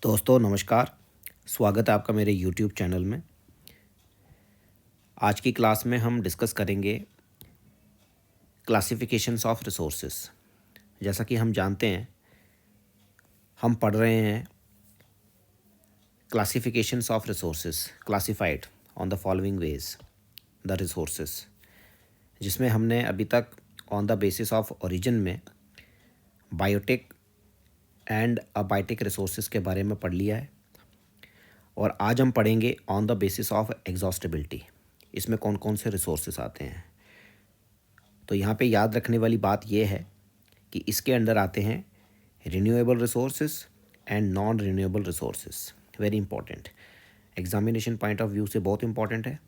दोस्तों नमस्कार। स्वागत है आपका मेरे YouTube चैनल में। आज की क्लास में हम डिस्कस करेंगे क्लासिफिकेशंस ऑफ रिसोर्सेज। जैसा कि हम जानते हैं, हम पढ़ रहे हैं classifications of resources classified on the following veg the resources, जिसमें हमने अभी तक on the basis of origin में बायोटिक एंड अबायोटिक रिसोर्सेज के बारे में पढ़ लिया है और आज हम पढ़ेंगे on the basis of exhaustibility. इसमें कौन कौन से रिसोर्सेज आते हैं। तो यहाँ पे याद रखने वाली बात यह है कि इसके अंडर आते हैं renewable resources and non renewable resources. Very important, examination point of view से बहुत इंपॉर्टेंट है।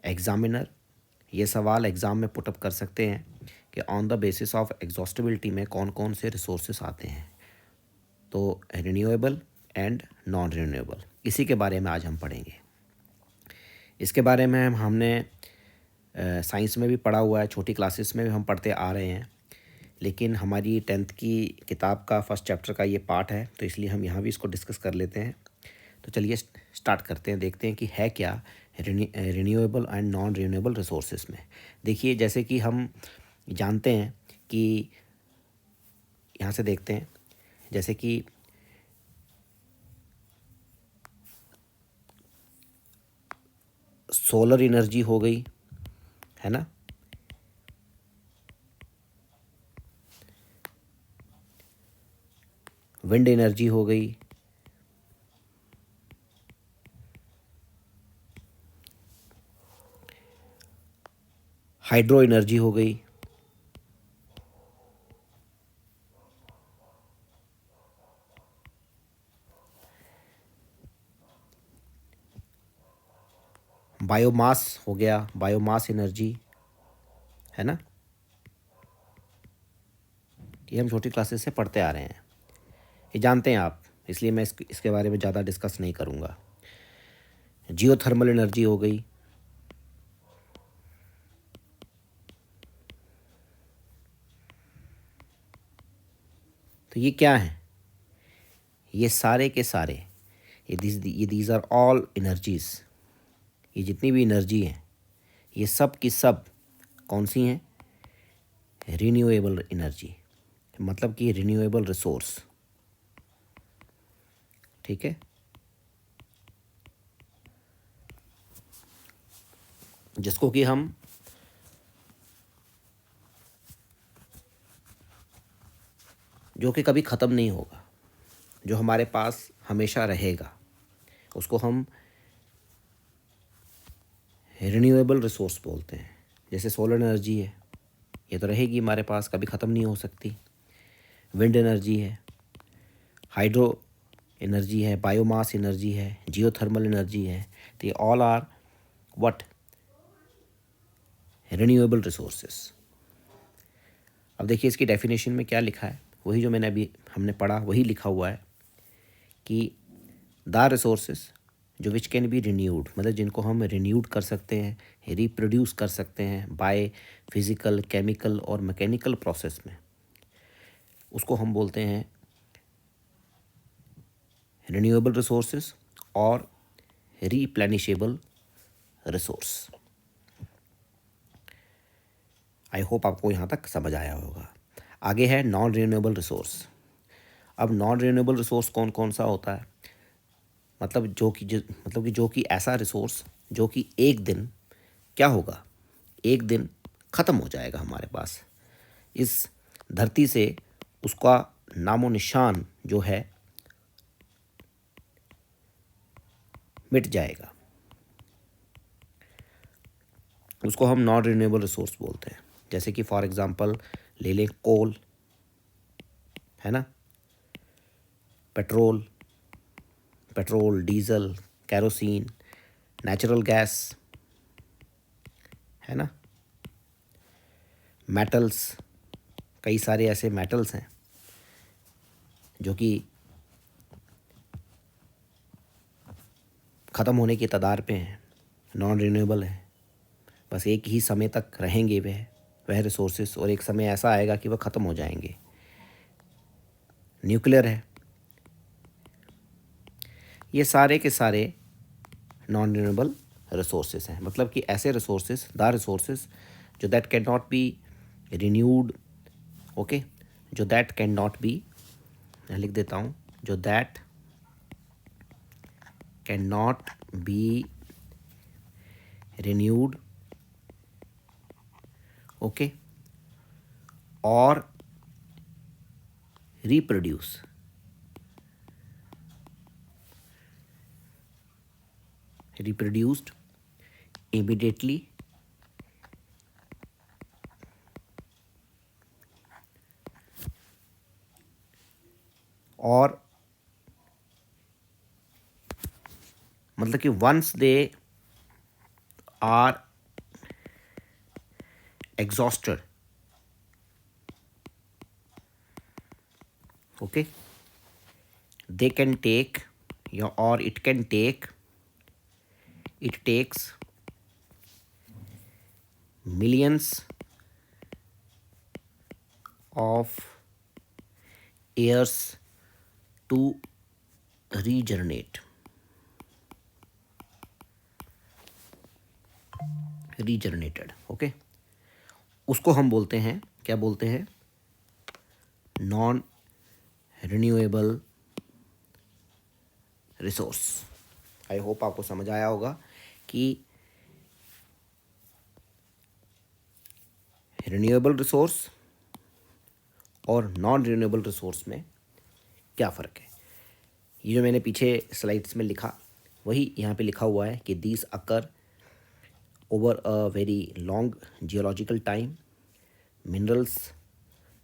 एग्जामिनर ये सवाल एग्ज़ाम में पुटअप कर सकते हैं कि on the basis of exhaustibility में कौन कौन से रिसोर्सेज आते हैं। तो रिन्यूएबल एंड नॉन रिन्यूएबल, इसी के बारे में आज हम पढ़ेंगे। इसके बारे में हमने साइंस में भी पढ़ा हुआ है, छोटी क्लासेस में भी हम पढ़ते आ रहे हैं, लेकिन हमारी 10th की किताब का फर्स्ट चैप्टर का ये पार्ट है, तो इसलिए हम यहाँ भी इसको डिस्कस कर लेते हैं। तो चलिए स्टार्ट करते हैं, देखते हैं कि है क्या renewable and non renewable resources में। देखिए, जैसे कि हम जानते हैं कि यहाँ से देखते हैं, जैसे कि सोलर एनर्जी हो गई, है ना, विंड एनर्जी हो गई, हाइड्रो एनर्जी हो गई, बायोमास हो गया, बायोमास एनर्जी, है ना। ये हम छोटी क्लासेस से पढ़ते आ रहे हैं, ये जानते हैं आप, इसलिए मैं इसके बारे में ज़्यादा डिस्कस नहीं करूँगा। जियोथर्मल एनर्जी हो गई, तो ये क्या है, ये सारे के सारे, ये दीज आर ऑल एनर्जीज। ये जितनी भी एनर्जी हैं, ये सब की सब कौन सी हैं, रिन्यूएबल एनर्जी, मतलब कि रिन्यूएबल रिसोर्स। ठीक है, जिसको कि हम जो कि कभी ख़त्म नहीं होगा, जो हमारे पास हमेशा रहेगा, उसको हम रिन्यूएबल रिसोर्स बोलते हैं। जैसे सोलर एनर्जी है, ये तो रहेगी हमारे पास, कभी ख़त्म नहीं हो सकती। विंड एनर्जी है, हाइड्रो एनर्जी है, बायोमास एनर्जी है, जियोथर्मल एनर्जी है, तो ये all are what, renewable resources. अब देखिए इसकी डेफिनेशन में क्या लिखा है, वही जो मैंने अभी हमने पढ़ा वही लिखा हुआ है कि द रिसोर्सेस जो विच कैन बी रिन्यूड, मतलब जिनको हम रिन्यूड कर सकते हैं, रिप्रोड्यूस कर सकते हैं बाय फिज़िकल, केमिकल और मैकेनिकल प्रोसेस में, उसको हम बोलते हैं रिन्यूएबल रिसोर्सेस और रिप्लेनिशेबल रिसोर्स। आई होप आपको यहाँ तक समझ आया होगा। आगे है नॉन रिन्यूएबल रिसोर्स। अब नॉन रिन्यूएबल रिसोर्स कौन कौन सा होता है, मतलब जो कि ऐसा रिसोर्स जो कि एक दिन क्या होगा, एक दिन ख़त्म हो जाएगा हमारे पास, इस धरती से उसका नामो निशान जो है मिट जाएगा, उसको हम नॉन रिन्यूएबल रिसोर्स बोलते हैं। जैसे कि फॉर एग्जांपल ले लें कोल, है ना, petrol, diesel, kerosene, natural gas, है ना, मेटल्स, कई सारे ऐसे मेटल्स हैं जो कि ख़त्म होने की कगार पे हैं, नॉन रिन्यूएबल है, बस एक ही समय तक रहेंगे वह रिसोर्सेस, और एक समय ऐसा आएगा कि वह ख़त्म हो जाएंगे। न्यूक्लियर है, ये सारे के सारे नॉन रिन्यूएबल रिसोर्सेज हैं, मतलब कि ऐसे रिसोर्सेज, द रिसोर्सेज जो that can not be renewed, okay, जो दैट कैन नॉट बी, मैं लिख देता हूँ, जो that can not be renewed, okay, और reproduce, reproduced immediately और मतलब कि once they are exhausted, okay, they can take or it can take, it takes millions of years to regenerate, regenerated, okay, उसको हम बोलते हैं, क्या बोलते हैं, non renewable resource. I hope आपको समझ आया होगा कि रिन्यूएबल रिसोर्स और नॉन रिन्यूएबल रिसोर्स में क्या फ़र्क है। ये जो मैंने पीछे स्लाइड्स में लिखा वही यहाँ पे लिखा हुआ है कि these occur over a very long geological time, minerals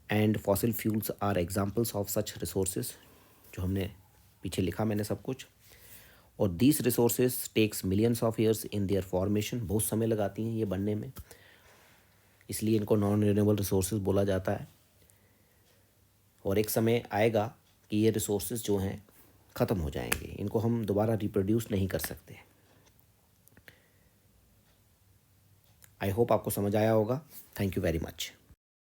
and fossil fuels are examples of such resources, जो हमने पीछे लिखा मैंने सब कुछ। और these resources takes millions of years in their formation, बहुत समय लगाती हैं ये बनने में, इसलिए इनको नॉन रिन्यूएबल रिसोर्सेज बोला जाता है। और एक समय आएगा कि ये रिसोर्सेज जो हैं ख़त्म हो जाएंगे, इनको हम दोबारा रिप्रोड्यूस नहीं कर सकते। आई होप आपको समझ आया होगा। Thank you very much.